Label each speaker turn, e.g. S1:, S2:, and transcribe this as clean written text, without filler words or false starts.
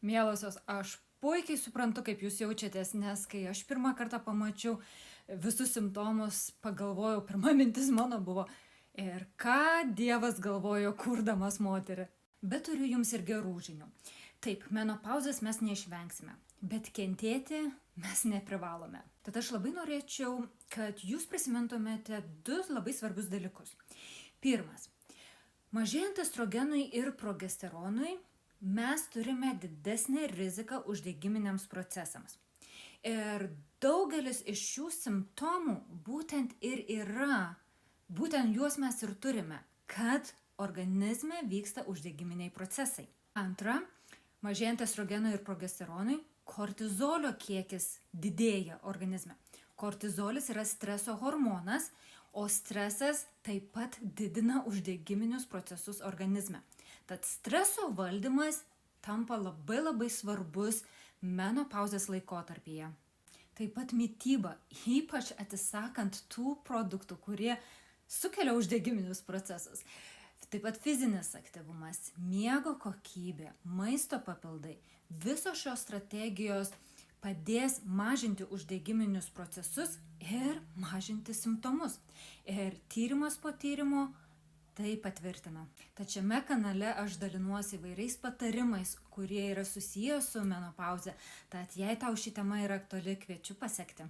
S1: Mielosios, aš puikiai suprantu, kaip jūs jaučiatės, nes kai aš pirmą kartą pamačiau visus simptomus, pagalvojau, pirma mintis mano buvo, ir ką Dievas galvojo, kurdamas moterį. Bet turiu jums ir gerų žinių. Taip, menopauzės mes neišvengsime, bet kentėti mes neprivalome. Tad aš labai norėčiau, kad jūs prisimintumėte du labai svarbius dalykus. Pirmas. Mažėjant estrogenui ir progesteronui, mes turime didesnę riziką uždegiminiams procesams. Ir daugelis iš šių simptomų būtent ir yra, būtent juos mes ir turime, kad organizme vyksta uždegiminiai procesai. Antra, mažėjant estrogenui ir progesteronui, kortizolio kiekis didėja organizme. Kortizolis yra streso hormonas, o stresas taip pat didina uždegiminius procesus organizme. Tad streso valdymas tampa labai svarbus menopauzės laikotarpyje. Taip pat mityba, ypač atsisakant tų produktų, kurie sukelia uždegiminius procesus. Taip pat fizinis aktyvumas, miego kokybė, maisto papildai. Visos šios strategijos padės mažinti uždegiminius procesus ir mažinti simptomus. Ir tyrimas po tyrimo tai patvirtina. Tad šiame kanale aš dalinuosi įvairiais patarimais, kurie yra susiję su menopauze. Tad jei tau ši tema yra aktuali, kviečiu pasekti.